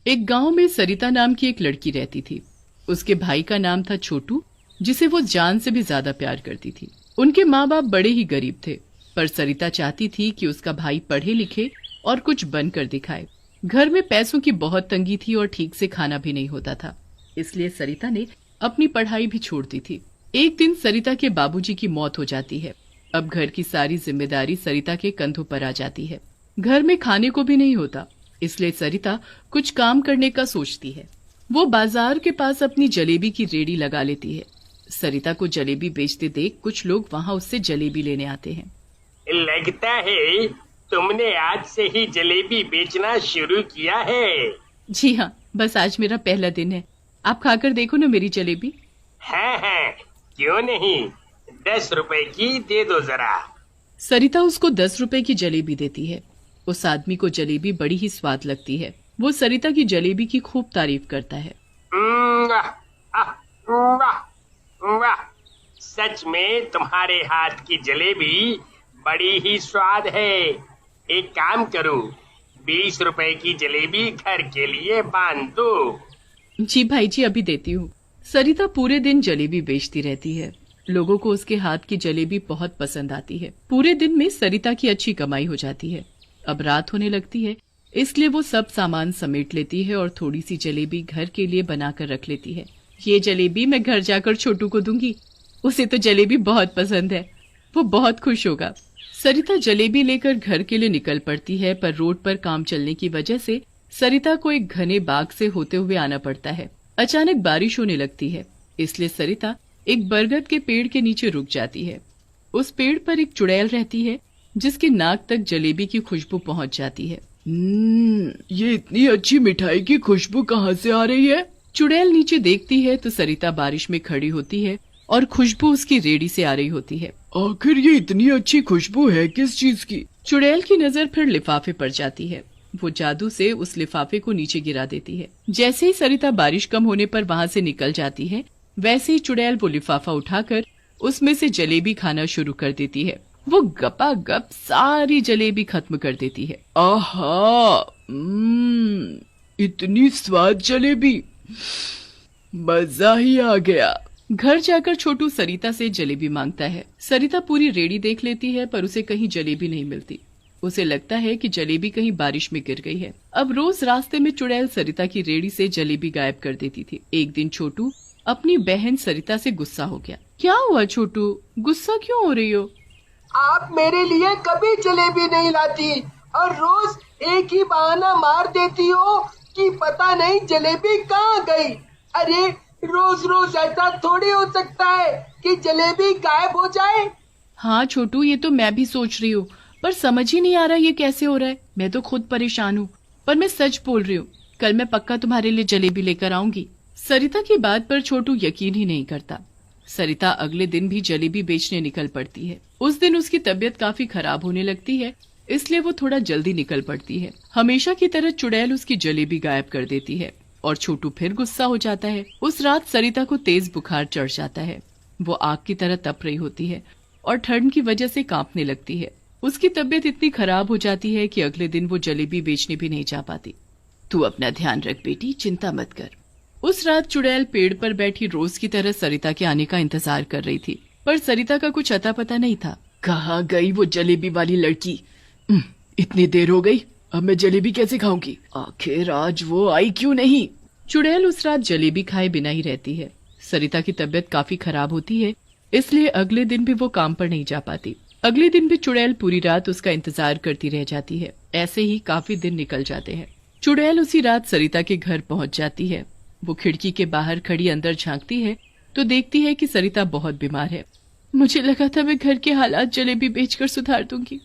एक गांव में सरिता नाम की एक लड़की रहती थी। उसके भाई का नाम था छोटू, जिसे वो जान से भी ज्यादा प्यार करती थी। उनके माँ बाप बड़े ही गरीब थे, पर सरिता चाहती थी कि उसका भाई पढ़े लिखे और कुछ बनकर दिखाए। घर में पैसों की बहुत तंगी थी और ठीक से खाना भी नहीं होता था, इसलिए सरिता ने अपनी पढ़ाई भी छोड़ दी थी। एक दिन सरिता के बाबूजी की मौत हो जाती है। अब घर की सारी जिम्मेदारी सरिता के कंधों पर आ जाती है। घर में खाने को भी नहीं होता, इसलिए सरिता कुछ काम करने का सोचती है। वो बाजार के पास अपनी जलेबी की रेडी लगा लेती है। सरिता को जलेबी बेचते देख कुछ लोग वहाँ उससे जलेबी लेने आते हैं। लगता है तुमने आज से ही जलेबी बेचना शुरू किया है। जी हाँ, बस आज मेरा पहला दिन है। आप खाकर देखो ना मेरी जलेबी। हाँ, क्यों नहीं, 10 रुपए की दे दो जरा। सरिता उसको 10 रुपए की जलेबी देती है। उस आदमी को जलेबी बड़ी ही स्वाद लगती है। वो सरिता की जलेबी की खूब तारीफ करता है। वाह, आह, वाह, वाह, सच में तुम्हारे हाथ की जलेबी बड़ी ही स्वाद है। एक काम करो, 20 रुपए की जलेबी घर के लिए बांध दो। जी भाई जी, अभी देती हूँ। सरिता पूरे दिन जलेबी बेचती रहती है। लोगों को उसके हाथ की जलेबी बहुत पसंद आती है। पूरे दिन में सरिता की अच्छी कमाई हो जाती है। अब रात होने लगती है, इसलिए वो सब सामान समेट लेती है और थोड़ी सी जलेबी घर के लिए बनाकर रख लेती है। ये जलेबी मैं घर जाकर छोटू को दूंगी, उसे तो जलेबी बहुत पसंद है, वो बहुत खुश होगा। सरिता जलेबी लेकर घर के लिए निकल पड़ती है, पर रोड पर काम चलने की वजह से सरिता को एक घने बाग से होते हुए आना पड़ता है। अचानक बारिश होने लगती है, इसलिए सरिता एक बरगद के पेड़ के नीचे रुक जाती है। उस पेड़ पर एक चुड़ैल रहती है, जिसकी नाक तक जलेबी की खुशबू पहुंच जाती है। ये इतनी अच्छी मिठाई की खुशबू कहाँ से आ रही है? चुड़ैल नीचे देखती है तो सरिता बारिश में खड़ी होती है और खुशबू उसकी रेडी से आ रही होती है। आखिर ये इतनी अच्छी खुशबू है किस चीज की? चुड़ैल की नजर फिर लिफाफे पर जाती है। वो जादू से उस लिफाफे को नीचे गिरा देती है। जैसे ही सरिता बारिश कम होने पर वहाँ से निकल जाती है, वैसे ही चुड़ैल वो लिफाफा उठाकर उसमें से जलेबी खाना शुरू कर देती है। वो गपागप सारी जलेबी खत्म कर देती है। आहा, इतनी स्वाद जलेबी, मजा ही आ गया। घर जाकर छोटू सरिता से जलेबी मांगता है। सरिता पूरी रेडी देख लेती है, पर उसे कहीं जलेबी नहीं मिलती। उसे लगता है कि जलेबी कहीं बारिश में गिर गई है। अब रोज रास्ते में चुड़ैल सरिता की रेडी से जलेबी गायब कर देती थी। एक दिन छोटू अपनी बहन सरिता से गुस्सा हो गया। क्या हुआ छोटू, गुस्सा क्यों हो रही हो? आप मेरे लिए कभी जलेबी नहीं लाती और रोज एक ही बहाना मार देती हो कि पता नहीं जलेबी कहाँ गई। अरे रोज रोज ऐसा थोड़ी हो सकता है कि जलेबी गायब हो जाए। हाँ छोटू, ये तो मैं भी सोच रही हूँ, पर समझ ही नहीं आ रहा ये कैसे हो रहा है। मैं तो खुद परेशान हूँ, पर मैं सच बोल रही हूँ। कल मैं पक्का तुम्हारे लिए जलेबी लेकर आऊंगी। सरिता की बात पर छोटू यकीन ही नहीं करता। सरिता अगले दिन भी जलेबी बेचने निकल पड़ती है। उस दिन उसकी तबीयत काफी खराब होने लगती है, इसलिए वो थोड़ा जल्दी निकल पड़ती है। हमेशा की तरह चुड़ैल उसकी जलेबी गायब कर देती है और छोटू फिर गुस्सा हो जाता है। उस रात सरिता को तेज बुखार चढ़ जाता है। वो आग की तरह तप रही होती है और ठंड की वजह से कांपने लगती है। उसकी तबीयत इतनी खराब हो जाती है कि अगले दिन वो जलेबी बेचने भी नहीं जा पाती। तू अपना ध्यान रख बेटी, चिंता मत कर। उस रात चुड़ैल पेड़ पर बैठी रोज की तरह सरिता के आने का इंतजार कर रही थी, पर सरिता का कुछ अता पता नहीं था। कहाँ गई वो जलेबी वाली लड़की? इतनी देर हो गई, अब मैं जलेबी कैसे खाऊंगी? आखिर आज वो आई क्यों नहीं? चुड़ैल उस रात जलेबी खाए बिना ही रहती है। सरिता की तबीयत काफी खराब होती है, इसलिए अगले दिन भी वो काम पर नहीं जा पाती। अगले दिन भी चुड़ैल पूरी रात उसका इंतजार करती रह जाती है। ऐसे ही काफी दिन निकल जाते हैं। चुड़ैल उसी रात सरिता के घर पहुंच जाती है। वो खिड़की के बाहर खड़ी अंदर झांकती है तो देखती है कि सरिता बहुत बीमार है। मुझे लगा था मैं घर के हालात जलेबी बेचकर सुधार दूंगी,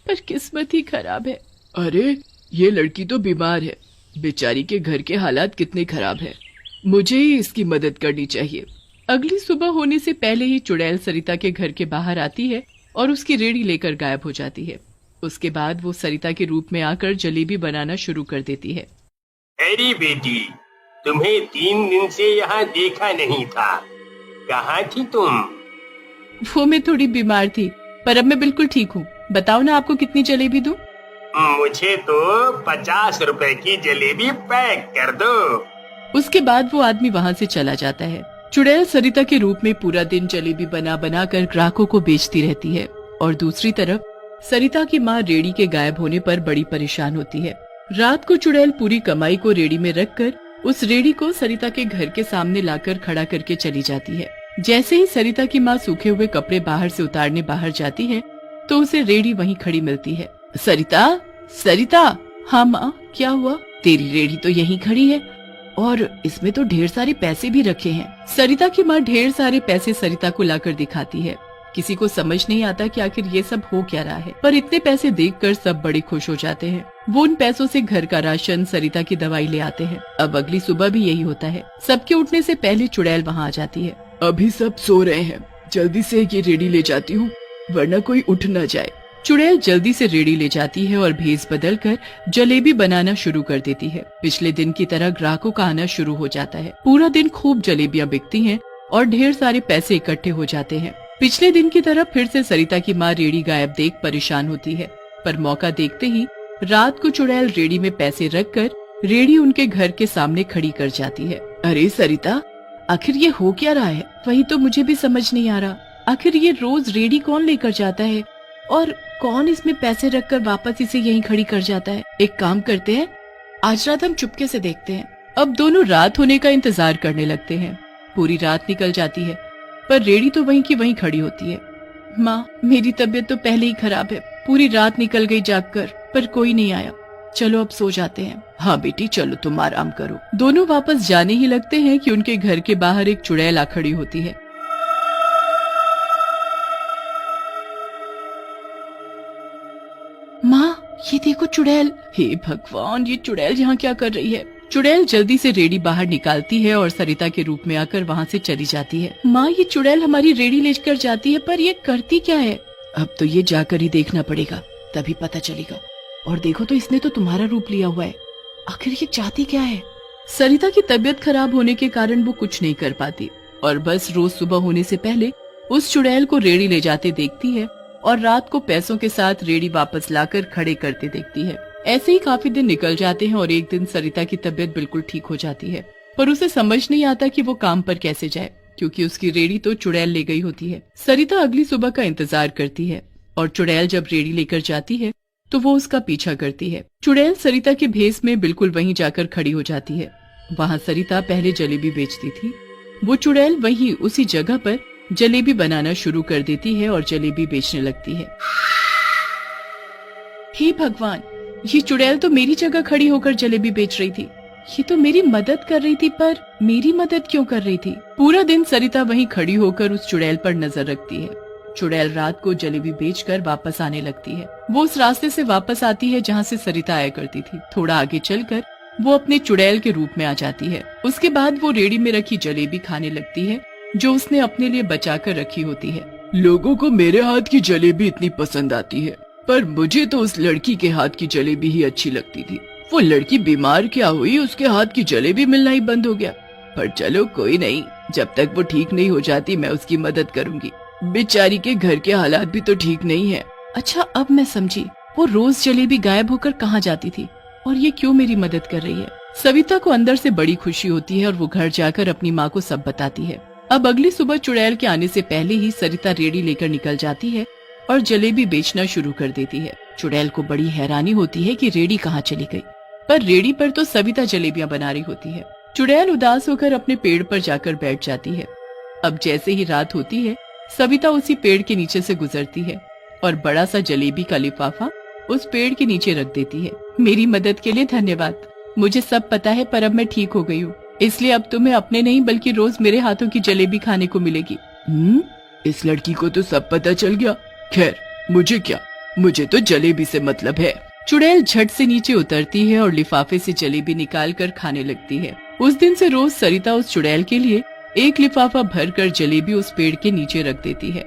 पर किस्मत ही खराब है। अरे ये लड़की तो बीमार है, बेचारी के घर के हालात कितने खराब है। मुझे ही इसकी मदद करनी चाहिए। अगली सुबह होने से पहले ही चुड़ैल सरिता के घर के बाहर आती है और उसकी रेड़ी लेकर गायब हो जाती है। उसके बाद वो सरिता के रूप में आकर जलेबी बनाना शुरू कर देती है। अरे बेटी, तुम्हें 3 दिन से यहाँ देखा नहीं था, कहाँ थी तुम? वो मैं थोड़ी बीमार थी, पर अब मैं बिल्कुल ठीक हूँ। बताओ ना आपको कितनी जलेबी दूं? मुझे तो 50 रुपए की जलेबी पैक कर दो। उसके बाद वो आदमी वहाँ से चला जाता है। चुड़ैल सरिता के रूप में पूरा दिन जलेबी बना बना कर ग्राहकों को बेचती रहती है और दूसरी तरफ सरिता की माँ रेडी के गायब होने पर बड़ी परेशान होती है। रात को चुड़ैल पूरी कमाई को रेडी में रखकर उस रेडी को सरिता के घर के सामने लाकर खड़ा करके चली जाती है। जैसे ही सरिता की माँ सूखे हुए कपड़े बाहर से उतारने बाहर जाती है तो उसे रेडी वहीं खड़ी मिलती है। सरिता, सरिता। हाँ माँ, क्या हुआ? तेरी रेडी तो यहीं खड़ी है और इसमें तो ढेर सारे पैसे भी रखे हैं। सरिता की माँ ढेर सारे पैसे सरिता को लाकर दिखाती है। किसी को समझ नहीं आता कि आखिर ये सब हो क्या रहा है, पर इतने पैसे देखकर सब बड़े खुश हो जाते हैं। वो उन पैसों से घर का राशन, सरिता की दवाई ले आते हैं। अब अगली सुबह भी यही होता है। सबके उठने से पहले चुड़ैल वहाँ आ जाती है। अभी सब सो रहे हैं, जल्दी से ये रेडी ले जाती हूँ वरना कोई उठ न जाए। चुड़ैल जल्दी से रेडी ले जाती है और भेस बदल कर जलेबी बनाना शुरू कर देती है। पिछले दिन की तरह ग्राहकों का आना शुरू हो जाता है। पूरा दिन खूब जलेबियाँ बिकती हैं और ढेर सारे पैसे इकट्ठे हो जाते हैं। पिछले दिन की तरह फिर से सरिता की माँ रेडी गायब देख परेशान होती है, पर मौका देखते ही रात को चुड़ैल रेडी में पैसे रखकर रेडी उनके घर के सामने खड़ी कर जाती है। अरे सरिता, आखिर ये हो क्या रहा है? वही तो मुझे भी समझ नहीं आ रहा। आखिर ये रोज रेडी कौन लेकर जाता है और कौन इसमें पैसे रखकर वापस इसे यहीं खड़ी कर जाता है? एक काम करते हैं, आज रात हम चुपके से देखते हैं। अब दोनों रात होने का इंतजार करने लगते हैं। पूरी रात निकल जाती है पर रेडी तो वहीं की वहीं खड़ी होती है। माँ, मेरी तबीयत तो पहले ही खराब है। पूरी रात निकल गई जागकर, पर कोई नहीं आया। चलो अब सो जाते हैं। हाँ बेटी, चलो तुम आराम करो। दोनों वापस जाने ही लगते हैं कि उनके घर के बाहर एक चुड़ैल आ खड़ी होती है। माँ, ये देखो चुड़ैल। हे भगवान, ये चुड़ैल यहाँ क्या कर रही है? चुड़ैल जल्दी से रेडी बाहर निकालती है और सरिता के रूप में आकर वहाँ से चली जाती है। माँ, ये चुड़ैल हमारी रेडी लेकर जाती है, पर ये करती क्या है? अब तो ये जाकर ही देखना पड़ेगा, तभी पता चलेगा। और देखो तो इसने तो तुम्हारा रूप लिया हुआ है। आखिर ये चाहती क्या है? सरिता की तबीयत खराब होने के कारण वो कुछ नहीं कर पाती और बस रोज सुबह होने से पहले उस चुड़ैल को रेडी ले जाते देखती है और रात को पैसों के साथ रेडी वापस लाकर खड़े करते देखती है। ऐसे ही काफी दिन निकल जाते हैं और एक दिन सरिता की तबीयत बिल्कुल ठीक हो जाती है, पर उसे समझ नहीं आता कि वो काम पर कैसे जाए, क्योंकि उसकी रेडी तो चुड़ैल ले गई होती है। सरिता अगली सुबह का इंतजार करती है और चुड़ैल जब रेडी लेकर जाती है तो वो उसका पीछा करती है। चुड़ैल सरिता के भेस में बिल्कुल वहीं जाकर खड़ी हो जाती है। वहाँ सरिता पहले जलेबी बेचती थी। वो चुड़ैल वहीं उसी जगह पर जलेबी बनाना शुरू कर देती है और जलेबी बेचने लगती है। हे भगवान, ये चुड़ैल तो मेरी जगह खड़ी होकर जलेबी बेच रही थी। ये तो मेरी मदद कर रही थी, पर मेरी मदद क्यों कर रही थी? पूरा दिन सरिता वहीं खड़ी होकर उस चुड़ैल पर नजर रखती है। चुड़ैल रात को जलेबी बेचकर वापस आने लगती है। वो उस रास्ते से वापस आती है जहाँ से सरिता आया करती थी। थोड़ा आगे चलकर वो अपने चुड़ैल के रूप में आ जाती है। उसके बाद वो रेडी में रखी जलेबी खाने लगती है जो उसने अपने लिए बचा कर रखी होती है। लोगों को मेरे हाथ की जलेबी इतनी पसंद आती है, पर मुझे तो उस लड़की के हाथ की जलेबी ही अच्छी लगती थी। वो लड़की बीमार क्या हुई, उसके हाथ की जलेबी मिलना ही बंद हो गया। पर चलो कोई नहीं, जब तक वो ठीक नहीं हो जाती मैं उसकी मदद करूंगी। बेचारी के घर के हालात भी तो ठीक नहीं है। अच्छा, अब मैं समझी। वो रोज जलेबी गायब होकर कहाँ जाती थी और ये क्यों मेरी मदद कर रही है। सविता को अंदर से बड़ी खुशी होती है और वो घर जाकर अपनी माँ को सब बताती है। अब अगली सुबह चुड़ैल के आने से पहले ही सरिता रेडी लेकर निकल जाती है और जलेबी बेचना शुरू कर देती है। चुड़ैल को बड़ी हैरानी होती है कि रेडी कहाँ चली गई, पर रेडी पर तो सविता जलेबियां बना रही होती है। चुड़ैल उदास होकर अपने पेड़ पर जाकर बैठ जाती है। अब जैसे ही रात होती है, सविता उसी पेड़ के नीचे से गुजरती है और बड़ा सा जलेबी का लिफाफा उस पेड़ के नीचे रख देती है। मेरी मदद के लिए धन्यवाद। मुझे सब पता है, पर अब मैं ठीक हो गई हूँ, इसलिए अब तुम्हें अपने नहीं बल्कि रोज मेरे हाथों की जलेबी खाने को मिलेगी। इस लड़की को तो सब पता चल गया। खैर, मुझे क्या, मुझे तो जलेबी से मतलब है। चुड़ैल झट से नीचे उतरती है और लिफाफे से जलेबी निकाल कर खाने लगती है। उस दिन से रोज सरिता उस चुड़ैल के लिए एक लिफाफा भरकर जलेबी उस पेड़ के नीचे रख देती है।